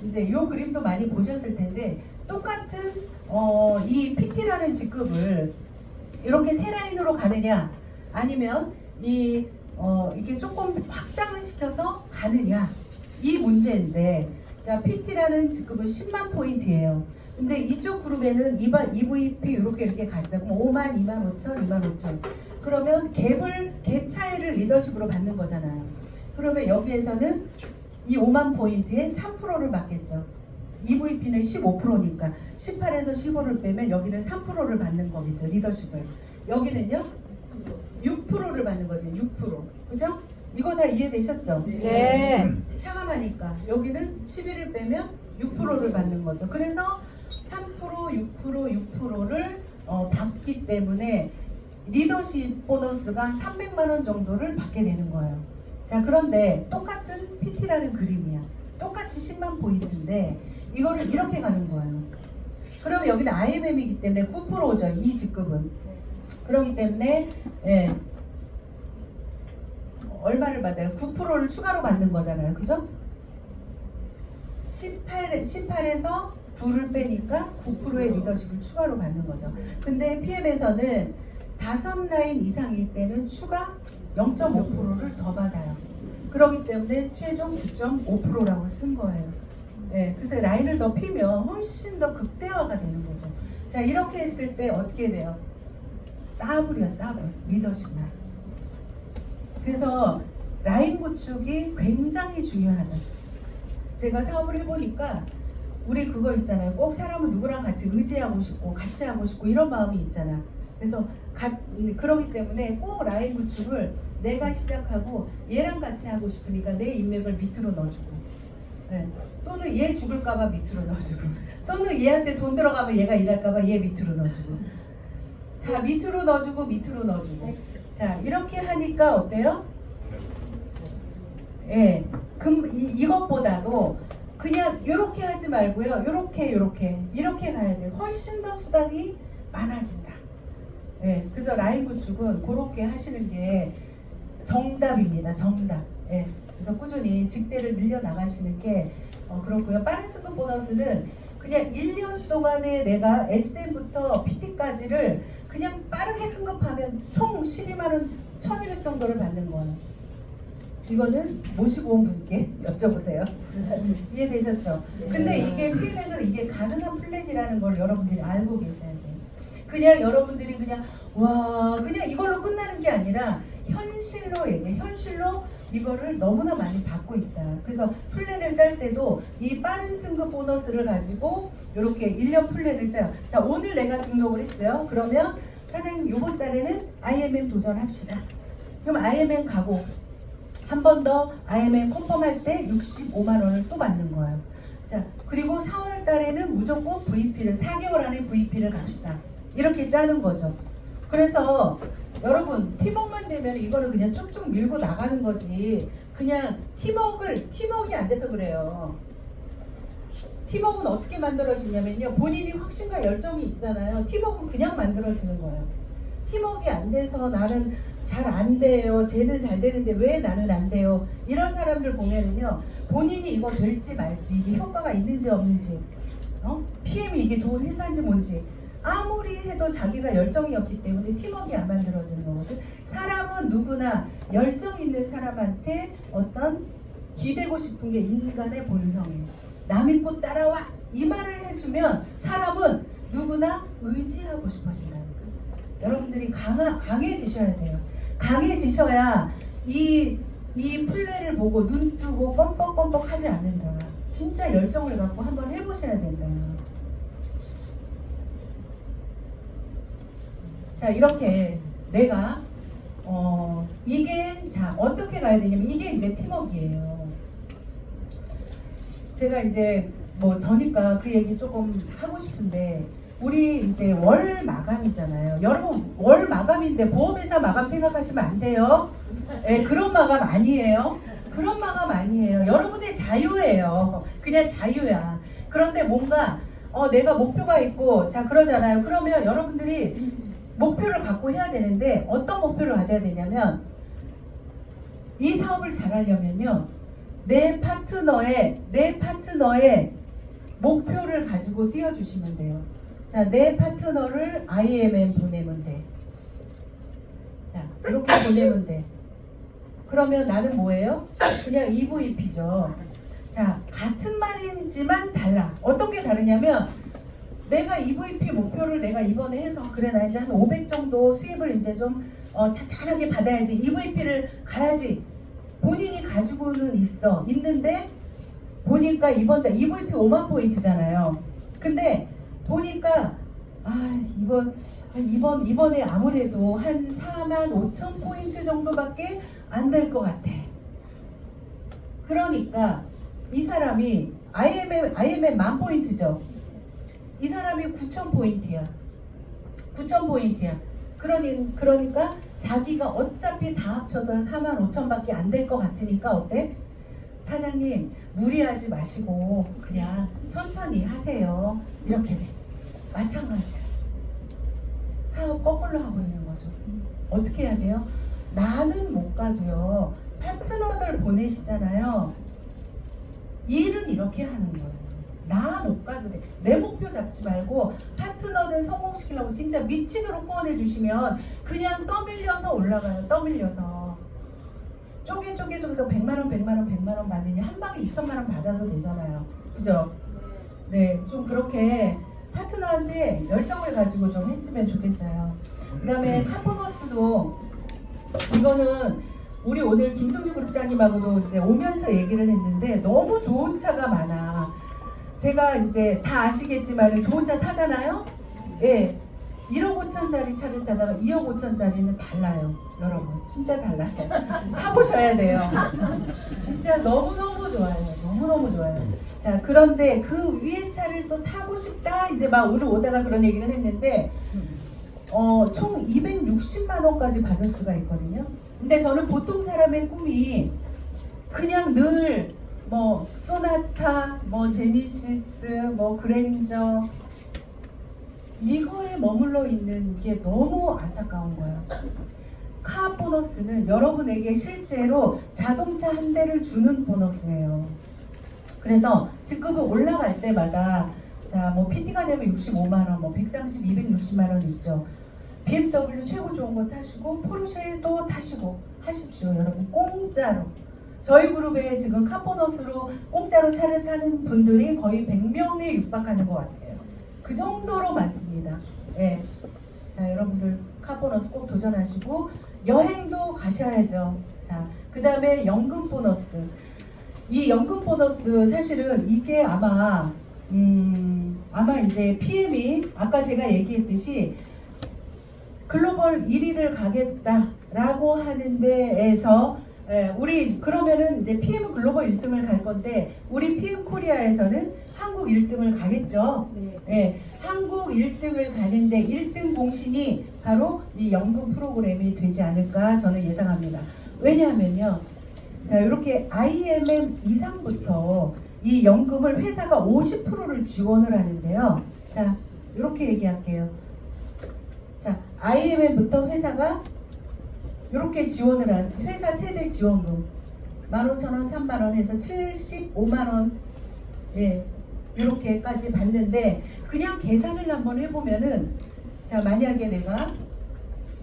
이제 요 그림도 많이 보셨을 텐데 똑같은 이 PT라는 직급을 이렇게 세 라인으로 가느냐 아니면 이게 조금 확장을 시켜서 가느냐 이 문제인데 자 PT라는 직급은 10만 포인트예요. 근데 이쪽 그룹에는 EVP 이렇게 갔어요. 그럼 5만, 2만 5천, 2만 5천. 그러면 갭 차이를 리더십으로 받는 거잖아요. 그러면 여기에서는 이 5만 포인트에 3%를 받겠죠. EVP는 15%니까 18에서 15를 빼면 여기는 3%를 받는 거겠죠. 리더십을. 여기는요 6%를 받는 거죠. 6%. 그죠? 이거 다 이해되셨죠? 네. 차감하니까 여기는 11을 빼면 6%를 받는 거죠. 그래서 3%, 6%를 받기 때문에 리더십 보너스가 300만 원 정도를 받게 되는 거예요. 자, 그런데 똑같은 PT라는 그림이야. 똑같이 10만 포인트인데 이거를 이렇게 가는 거예요. 그러면 여기는 IMM이기 때문에 9%죠. 이 직급은. 그렇기 때문에 예, 얼마를 받아요? 9%를 추가로 받는 거잖아요. 그죠? 18에서 9를 빼니까 9%의 리더십을 추가로 받는 거죠. 근데 PM에서는 5라인 이상일 때는 추가 0.5%를 더 받아요. 그렇기 때문에 최종 9.5%라고 쓴 거예요. 네, 그래서 라인을 더 피면 훨씬 더 극대화가 되는 거죠. 자, 이렇게 했을 때 어떻게 돼요? 더블이야, 더블. 리더십만. 그래서 라인 구축이 굉장히 중요하다. 제가 사업을 해보니까 우리 그거 있잖아요. 꼭 사람은 누구랑 같이 의지하고 싶고 같이 하고 싶고 이런 마음이 있잖아. 그래서 그러기 때문에 꼭 라인 구축을 내가 시작하고 얘랑 같이 하고 싶으니까 내 인맥을 밑으로 넣어주고, 네. 또는 얘 죽을까봐 밑으로 넣어주고, 또는 얘한테 돈 들어가면 얘가 일할까봐 얘 밑으로 넣어주고, 다 밑으로 넣어주고 밑으로 넣어주고. 자, 이렇게 하니까 어때요? 예, 이것보다도 그냥 이렇게 하지 말고요. 이렇게 가야 돼요. 훨씬 더 수당이 많아진다. 예, 그래서 라인 구축은 그렇게 하시는 게 정답입니다. 정답. 예, 그래서 꾸준히 직대를 늘려 나가시는 게 그렇고요. 빠른 승급 보너스는 그냥 1년 동안에 내가 SM부터 PT까지를 그냥 빠르게 승급하면 총 12만 원 1,200 정도를 받는 거예요. 이거는 모시고 온 분께 여쭤보세요. 이해되셨죠? 근데 이게 PM에서는 이게 가능한 플랜이라는 걸 여러분들이 알고 계셔야 돼요. 그냥 여러분들이 그냥 그냥 이걸로 끝나는 게 아니라 현실로 이거를 너무나 많이 받고 있다. 그래서 플랜을 짤 때도 이 빠른 승급 보너스를 가지고 이렇게 1년 플랜을 짜요. 자, 오늘 내가 등록을 했어요. 그러면 사장님 이번 달에는 IMM 도전합시다. 그럼 IMM 가고 한 번 더 IMM 컨펌할 때 65만 원을 또 받는 거예요. 자, 그리고 4월 달에는 무조건 VP를 4개월 안에 VP를 갑시다. 이렇게 짜는 거죠. 그래서 여러분 팀워크만 되면 이거는 그냥 쭉쭉 밀고 나가는 거지. 그냥 팀워크가 안 돼서 그래요. 팀워크는 어떻게 만들어지냐면요. 본인이 확신과 열정이 있잖아요. 팀워크는 그냥 만들어지는 거예요. 팀워크가 안 돼서 나는 잘 안 돼요. 쟤는 잘 되는데 왜 나는 안 돼요. 이런 사람들 보면은요. 본인이 이거 될지 말지, 이게 효과가 있는지 없는지, PM이 이게 좋은 회사인지 뭔지 아무리 해도 자기가 열정이 없기 때문에 팀워크가 안 만들어지는 거거든. 사람은 누구나 열정 있는 사람한테 어떤 기대고 싶은 게 인간의 본성이에요. 남 믿고 따라와 이 말을 해주면 사람은 누구나 의지하고 싶어진다니까. 여러분들이 강해지셔야 돼요. 강해지셔야 이 플레이를 보고 눈 뜨고 껌뻑껌뻑 하지 않는다. 진짜 열정을 갖고 한번 해보셔야 된다. 자, 이렇게 내가 이게 자 어떻게 가야 되냐면 이게 이제 팀워크예요. 제가 이제 뭐 저니까 그 얘기 조금 하고 싶은데 우리 이제 월 마감이잖아요. 여러분 월 마감인데 보험회사 마감 생각하시면 안 돼요. 네, 그런 마감 아니에요. 그런 마감 아니에요. 여러분의 자유예요. 그냥 자유야. 그런데 뭔가 내가 목표가 있고 자 그러잖아요. 그러면 여러분들이 목표를 갖고 해야 되는데 어떤 목표를 가져야 되냐면 이 사업을 잘하려면요. 내 파트너의 목표를 가지고 띄워주시면 돼요. 자, 내 파트너를 IMM 보내면 돼. 자, 이렇게 보내면 돼. 그러면 나는 뭐예요? 그냥 EVP죠. 자, 같은 말인지만 달라. 어떤 게 다르냐면 내가 EVP 목표를 내가 이번에 해서 그래 나 이제 한 500 정도 수입을 이제 좀 탄탄하게 받아야지 EVP를 가야지 본인이 가지고는 있는데 보니까 이번 달 EVP 5만 포인트잖아요. 근데 보니까 이번에 아무래도 한 4만 5천 포인트 정도밖에 안 될 것 같아. 그러니까 이 사람이 IMM 만 포인트죠. 이 사람이 9천 포인트야. 9천 포인트야. 그러니까 자기가 어차피 다 합쳐도 4만 5천밖에 안 될 것 같으니까 어때? 사장님 무리하지 마시고 그냥 천천히 하세요. 이렇게 돼. 마찬가지야. 사업 거꾸로 하고 있는 거죠. 어떻게 해야 돼요? 나는 못 가도요. 파트너들 보내시잖아요. 일은 이렇게 하는 거예요. 나 못 가도 돼. 내 목표 잡지 말고 파트너들 성공시키려고 진짜 미친으로 후원해 주시면 그냥 떠밀려서 올라가요. 떠밀려서. 쪼개서 100만 원 받느니 한 방에 2천만 원 받아도 되잖아요. 그죠? 네, 좀 그렇게 파트너한테 열정을 가지고 좀 했으면 좋겠어요. 그 다음에 카보너스도 이거는 우리 오늘 김성규 그룹장님하고도 이제 오면서 얘기를 했는데 너무 좋은 차가 많아. 제가 이제 다 아시겠지만 좋은 차 타잖아요. 예, 1억 5천짜리 차를 타다가 2억 5천짜리는 달라요. 여러분 진짜 달라요. 타보셔야 돼요. 진짜 너무너무 좋아요. 너무너무 좋아요. 자, 그런데 그 위에 차를 또 타고 싶다 이제 막 오늘 오다가 그런 얘기를 했는데 총 260만 원까지 받을 수가 있거든요. 근데 저는 보통 사람의 꿈이 그냥 늘 뭐 소나타, 뭐 제니시스, 뭐 그랜저 이거에 머물러 있는 게 너무 안타까운 거예요. 카 보너스는 여러분에게 실제로 자동차 한 대를 주는 보너스예요. 그래서 직급이 올라갈 때마다 자, 뭐 PT가 되면 65만 원, 뭐 130, 260만 원 있죠. BMW 최고 좋은 거 타시고 포르쉐도 타시고 하십시오. 여러분 공짜로. 저희 그룹에 지금 카보너스로 공짜로 차를 타는 분들이 거의 100명에 육박하는 것 같아요. 그 정도로 많습니다. 예. 자, 여러분들 카보너스 꼭 도전하시고 여행도 가셔야죠. 자, 그 다음에 연금 보너스. 이 연금 보너스 사실은 이게 아마 이제 PM이 아까 제가 얘기했듯이 글로벌 1위를 가겠다라고 하는 데에서 우리 그러면은 이제 PM 글로벌 1등을 갈 건데 우리 PM 코리아에서는 한국 1등을 가겠죠. 네. 한국 1등을 가는데 1등 공신이 바로 이 연금 프로그램이 되지 않을까 저는 예상합니다. 왜냐하면요. 자, 이렇게 IMM 이상부터 이 연금을 회사가 50%를 지원을 하는데요. 자, 이렇게 얘기할게요. 자, IMM부터 회사가 이렇게 지원을 한 회사 최대 지원금 15,000원, 3만원 해서 75만원 예, 이렇게까지 받는데 그냥 계산을 한번 해보면은 자, 만약에 내가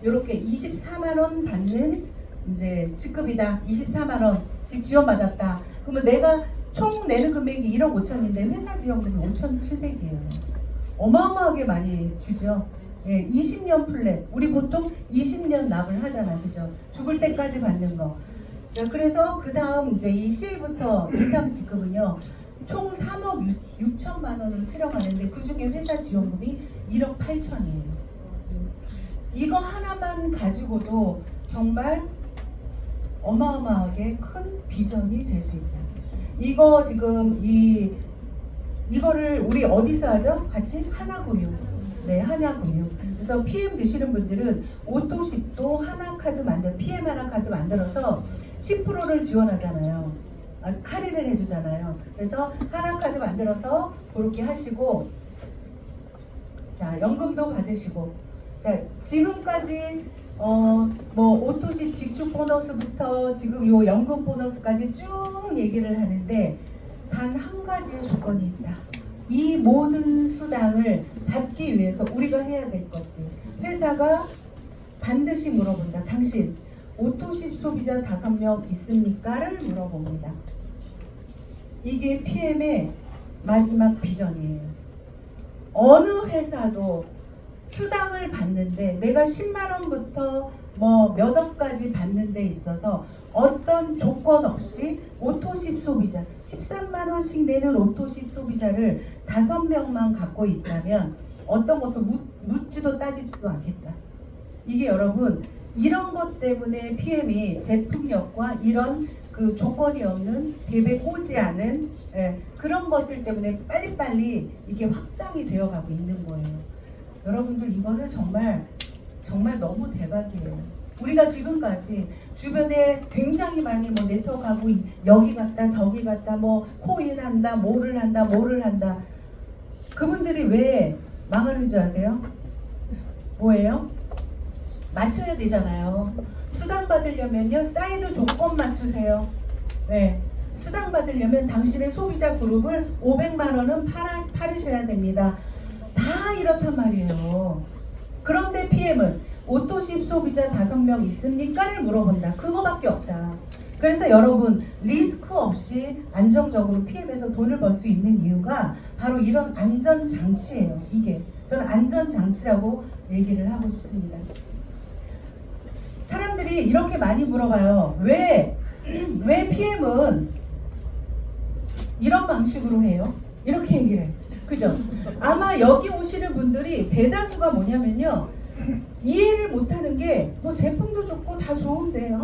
이렇게 24만원 받는 이제 직급이다. 24만원씩 지원받았다. 그러면 내가 총 내는 금액이 1억 5천인데 회사 지원금이 5,700이에요. 어마어마하게 많이 주죠. 예, 20년 플랫. 우리 보통 20년 납을 하잖아. 그죠? 죽을 때까지 받는 거. 자, 그래서 그 다음 이제 이 C부터 이상 직급은요. 총 3억 6천만 원을 수령하는데 그 중에 회사 지원금이 1억 8천이에요. 이거 하나만 가지고도 정말 어마어마하게 큰 비전이 될 수 있다. 이거 지금 이거를 우리 어디서 하죠? 같이 하나금융. 네, 하나금융. 그래서 PM 드시는 분들은 오토십도 하나카드 PM 하나카드 만들어서 10%를 지원하잖아요. 할인을 해주잖아요. 그래서 하나카드 만들어서 그렇게 하시고, 자, 연금도 받으시고, 자, 지금까지 뭐 오토십 직축 보너스부터 지금 요 연금 보너스까지 쭉 얘기를 하는데 단 한 가지의 조건이 있다. 이 모든 수당을 받기 위해서 우리가 해야 될 것들. 회사가 반드시 물어본다. 당신 오토십 소비자 5명 있습니까?를 물어봅니다. 이게 PM의 마지막 비전이에요. 어느 회사도 수당을 받는데 내가 10만 원부터 뭐 몇 억까지 받는 데 있어서 어떤 조건 없이 오토십 소비자 13만 원씩 내는 오토십 소비자를 5명만 갖고 있다면 어떤 것도 묻지도 따지지도 않겠다. 이게 여러분 이런 것 때문에 PM이 제품력과 이런 그 조건이 없는 계획 오지 않은 그런 것들 때문에 빨리빨리 이게 확장이 되어가고 있는 거예요. 여러분들 이거는 정말 너무 대박이에요. 우리가 지금까지 주변에 굉장히 많이 뭐 네트워크하고 여기 갔다 저기 갔다 뭐 코인한다 뭐를 한다 그분들이 왜 망하는 줄 아세요? 뭐예요? 맞춰야 되잖아요. 수당 받으려면요 사이드 조건 맞추세요. 네. 수당 받으려면 당신의 소비자 그룹을 500만 원은 팔으셔야 됩니다. 다 이렇단 말이에요. 그런데 PM은 오토십 소비자 5명 있습니까?를 물어본다. 그거밖에 없다. 그래서 여러분 리스크 없이 안정적으로 PM에서 돈을 벌 수 있는 이유가 바로 이런 안전장치예요. 이게 저는 안전장치라고 얘기를 하고 싶습니다. 사람들이 이렇게 많이 물어봐요. 왜 PM은 이런 방식으로 해요? 이렇게 얘기를 해요. 그죠? 아마 여기 오시는 분들이 대다수가 뭐냐면요. 이해를 못하는 게 뭐 제품도 좋고 다 좋은데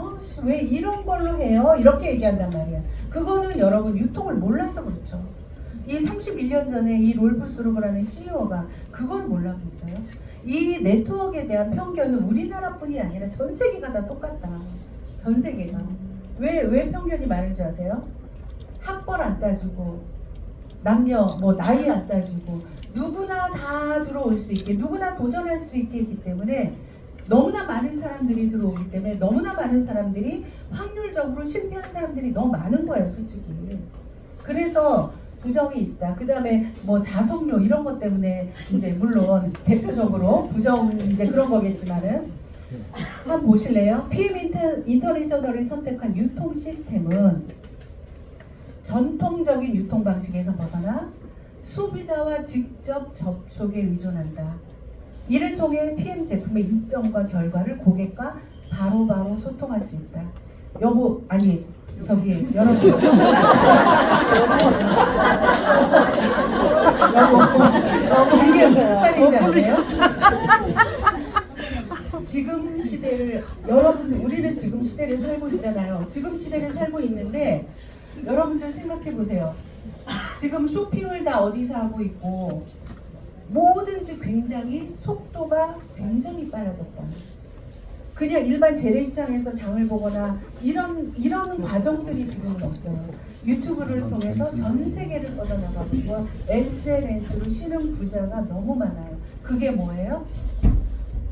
왜 이런 걸로 해요? 이렇게 얘기한단 말이야. 그거는 여러분 유통을 몰라서 그렇죠. 이 31년 전에 이 롤프스루그라는 CEO가 그걸 몰랐겠어요? 이 네트워크에 대한 편견은 우리나라뿐이 아니라 전 세계가 다 똑같다. 전 세계가. 왜 편견이 많은 줄 아세요? 학벌 안 따지고 남녀 뭐 나이 안 따지고 누구나 다 들어올 수 있게 누구나 도전할 수 있게 했기 때문에 너무나 많은 사람들이 들어오기 때문에 너무나 많은 사람들이 확률적으로 실패한 사람들이 너무 많은 거예요 솔직히. 그래서 부정이 있다. 그 다음에 뭐 자석료 이런 것 때문에 이제 물론 대표적으로 부정 이제 그런 거겠지만은 한번 보실래요? PM 인터내셔널이 선택한 유통 시스템은 전통적인 유통 방식에서 벗어나 소비자와 직접 접촉에 의존한다. 이를 통해 PM 제품의 이점과 결과를 고객과 바로바로 소통할 수 있다. 여보, 아니 저기 여러분 여보 이게 무슨 말인지 아세요? 지금 시대를 여러분들 우리는 지금 시대를 살고 있잖아요. 지금 시대를 살고 있는데 여러분들 생각해 보세요. 지금 쇼핑을 다 어디서 하고 있고 뭐든지 굉장히 속도가 굉장히 빨라졌다. 그냥 일반 재래시장에서 장을 보거나 이런 과정들이 지금은 없어요. 유튜브를 통해서 전 세계를 뻗어나가고 있고 SNS로 쉬는 부자가 너무 많아요. 그게 뭐예요?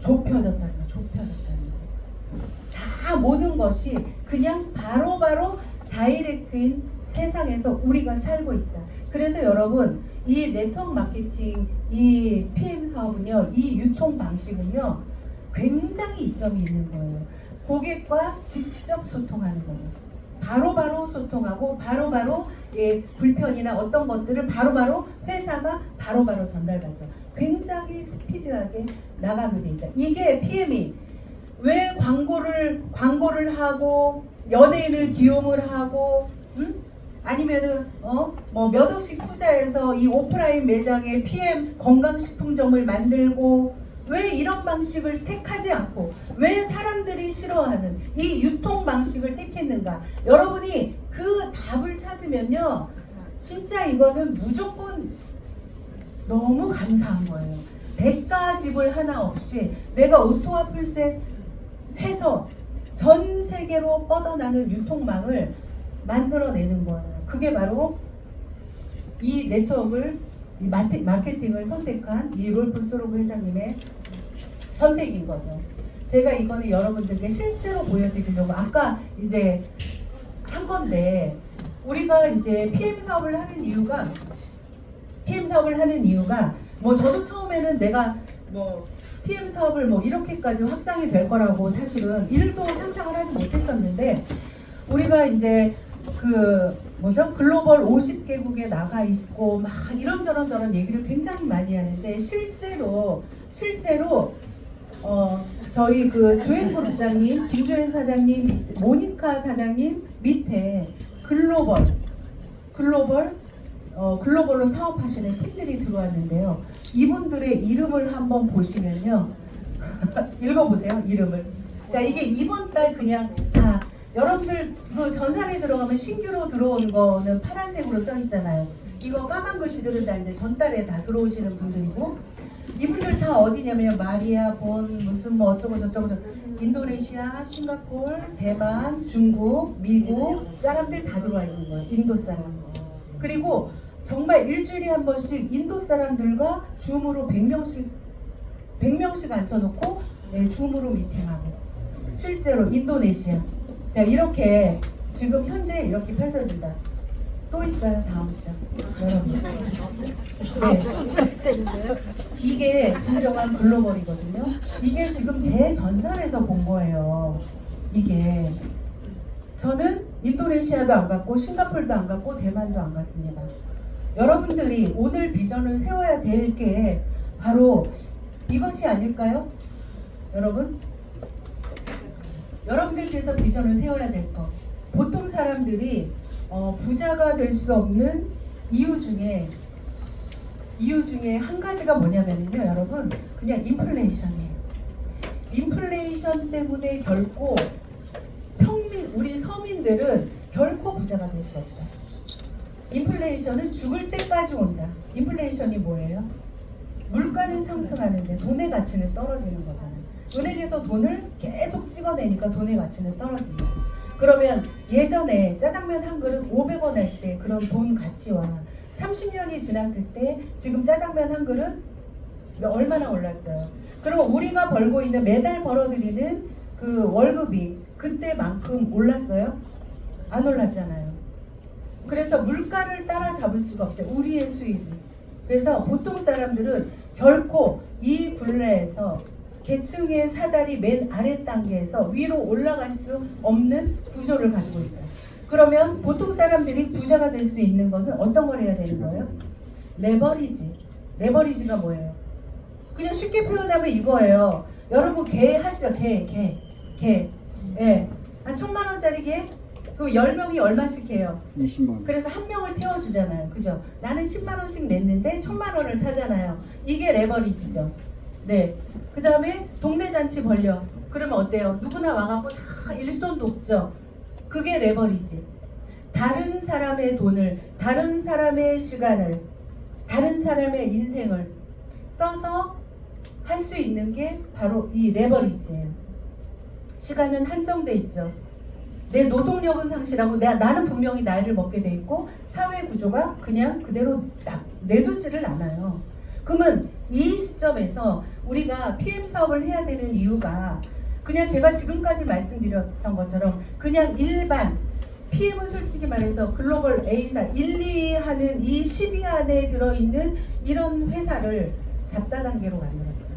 좁혀졌다는 거, 좁혀졌다는 거. 다 모든 것이 그냥 바로바로 다이렉트인 세상에서 우리가 살고 있다. 그래서 여러분 이 네트워크 마케팅, 이 PM 사업은요, 이 유통 방식은요, 굉장히 이점이 있는 거예요. 고객과 직접 소통하는 거죠. 바로바로 소통하고 바로바로 불편이나 어떤 것들을 바로바로 회사가 바로바로 전달받죠. 굉장히 스피드하게 나가게 돼 있다. 이게 PM이 왜 광고를 하고 연예인을 기용을 하고 아니면은 뭐 몇 억씩 투자해서 이 오프라인 매장에 PM 건강식품점을 만들고 왜 이런 방식을 택하지 않고 왜 사람들이 싫어하는 이 유통 방식을 택했는가? 여러분이 그 답을 찾으면요 진짜 이거는 무조건 너무 감사한 거예요. 대가 지불 하나 없이 내가 오토와 풀셋 해서 전 세계로 뻗어나는 유통망을 만들어내는 거예요. 그게 바로 이 네트워크를 이 마케팅을 선택한 이 롤프스루그 회장님의 선택인 거죠. 제가 이거는 여러분들께 실제로 보여드리려고 아까 이제 한 건데 우리가 이제 PM 사업을 하는 이유가 뭐 저도 처음에는 내가 뭐 PM 사업을 뭐 이렇게까지 확장이 될 거라고 사실은 1도 상상을 하지 못했었는데 우리가 이제 글로벌 50개국에 나가 있고 막 이런저런 얘기를 굉장히 많이 하는데 실제로 저희 그 조앤그룹장님, 김조앤 사장님, 모니카 사장님 밑에 글로벌로 사업하시는 팀들이 들어왔는데요. 이분들의 이름을 한번 보시면요. 읽어보세요, 이름을. 자, 이게 이번 달 그냥 다 여러분들 그 전산에 들어가면 신규로 들어온 거는 파란색으로 써 있잖아요. 이거 까만 글씨들은 다 이제 전달에 다 들어오시는 분들이고, 이분들 다 어디냐면 마리아, 본, 무슨 뭐 어쩌고 저쩌고 인도네시아, 싱가포르, 대만, 중국, 미국 사람들 다 들어와 있는 거예요. 인도 사람. 그리고 정말 일주일에 한 번씩 인도 사람들과 줌으로 100명씩 앉혀놓고 줌으로 미팅하고, 실제로 인도네시아. 자, 이렇게 지금 현재 이렇게 펼쳐진다. 또 있어요, 다음 주. 여러분. 네. 이게 진정한 글로벌이거든요. 이게 지금 제 전산에서 본 거예요. 이게 저는 인도네시아도 안 갔고 싱가포르도 안 갔고 대만도 안 갔습니다. 여러분들이 오늘 비전을 세워야 될 게 바로 이것이 아닐까요? 여러분? 여러분들께서 비전을 세워야 될 것. 보통 사람들이 부자가 될 수 없는 이유 중에 한 가지가 뭐냐면요, 여러분, 그냥 인플레이션이에요. 인플레이션 때문에 결코 우리 서민들은 결코 부자가 될 수 없다. 인플레이션은 죽을 때까지 온다. 인플레이션이 뭐예요? 물가는 상승하는데 돈의 가치는 떨어지는 거잖아요. 은행에서 돈을 계속 찍어내니까 돈의 가치는 떨어진다. 그러면 예전에 짜장면 한 그릇 500원 할 때 그런 돈 가치와 30년이 지났을 때 지금 짜장면 한 그릇 얼마나 올랐어요? 그럼 우리가 벌고 있는 매달 벌어들이는 그 월급이 그때만큼 올랐어요? 안 올랐잖아요. 그래서 물가를 따라잡을 수가 없어요. 우리의 수입이. 그래서 보통 사람들은 결코 이 굴레에서 계층의 사다리 맨 아래 단계에서 위로 올라갈 수 없는 구조를 가지고 있다. 그러면 보통 사람들이 부자가 될 수 있는 것은 어떤 걸 해야 되는 거예요? 레버리지. 레버리지가 뭐예요? 그냥 쉽게 표현하면 이거예요. 여러분 개 하시죠? 개. 예. 한 1,000만 원짜리 개? 그럼 10명이 얼마씩 해요? 20만 원. 그래서 한 명을 태워주잖아요. 그죠? 나는 10만 원씩 냈는데 1,000만 원을 타잖아요. 이게 레버리지죠. 네. 그 다음에 동네 잔치 벌려. 그러면 어때요? 누구나 와갖고 다 일손 돕죠. 그게 레버리지. 다른 사람의 돈을, 다른 사람의 시간을, 다른 사람의 인생을 써서 할 수 있는 게 바로 이 레버리지예요. 시간은 한정돼 있죠. 내 노동력은 상실하고 나는 분명히 나이를 먹게 돼 있고 사회 구조가 그냥 그대로 내두지를 않아요. 그러면 이 시점에서 우리가 PM 사업을 해야 되는 이유가 그냥 제가 지금까지 말씀드렸던 것처럼 그냥 일반 PM은 솔직히 말해서 글로벌 A사 1, 2 하는 이 10위 안에 들어있는 이런 회사를 잡다단계로 만들었어요.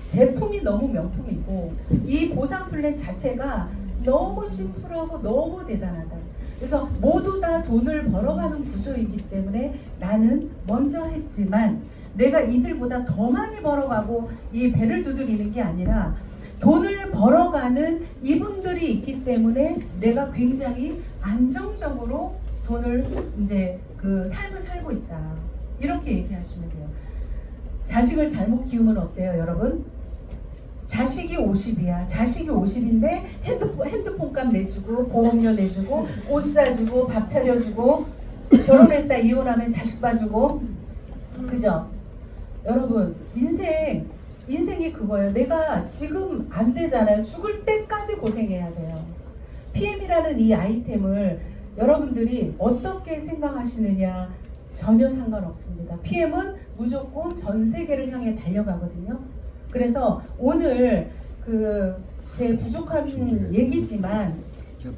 제품이 너무 명품이고 이 보상 플랜 자체가 너무 심플하고 너무 대단하다. 그래서 모두 다 돈을 벌어가는 구조이기 때문에 나는 먼저 했지만 내가 이들보다 더 많이 벌어가고 이 배를 두드리는 게 아니라 돈을 벌어가는 이분들이 있기 때문에 내가 굉장히 안정적으로 돈을 이제 그 삶을 살고 있다. 이렇게 얘기하시면 돼요. 자식을 잘못 키우면 어때요, 여러분? 자식이 50이야. 자식이 50인데 핸드폰 값 내주고 보험료 내주고 옷 사주고 밥 차려주고 결혼했다 이혼하면 자식 봐주고 그죠? 여러분 인생이 그거예요. 내가 지금 안 되잖아요. 죽을 때까지 고생해야 돼요. PM이라는 이 아이템을 여러분들이 어떻게 생각하시느냐 전혀 상관없습니다. PM은 무조건 전 세계를 향해 달려가거든요. 그래서 오늘 제 부족한 얘기지만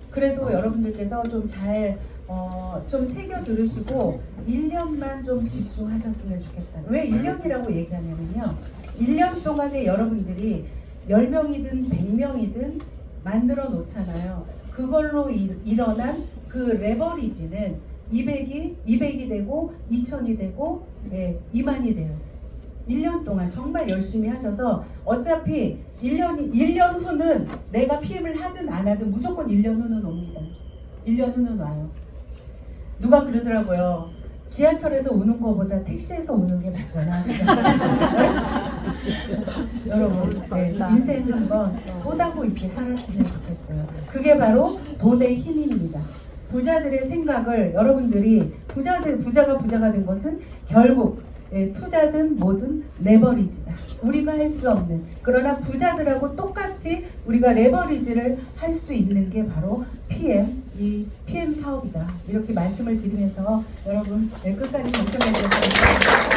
그래도 여러분들께서 좀 잘 좀 새겨 들으시고 1년만 좀 집중하셨으면 좋겠다. 왜 1년이라고 얘기하냐면요. 1년 동안에 여러분들이 10명이든 100명이든 만들어 놓잖아요. 그걸로 일어난 그 레버리지는 200이 되고 2000이 되고 2만이 돼요. 1년 동안 정말 열심히 하셔서 어차피 1년 후는 내가 PM을 하든 안 하든 무조건 1년 후는 옵니다. 1년 후는 와요. 누가 그러더라고요. 지하철에서 우는 거보다 택시에서 우는 게 낫잖아. 여러분, 네, 인생 한번 꽃하고 있게 살았으면 좋겠어요. 그게 바로 돈의 힘입니다. 부자들의 생각을 여러분들이 부자가 된 것은 결국 투자든 뭐든 레버리지다. 우리가 할 수 없는, 그러나 부자들하고 똑같이 우리가 레버리지를 할 수 있는 게 바로 이 PM 사업이다. 이렇게 말씀을 드리면서 여러분 끝까지 경청해 주셔서 감사합니다.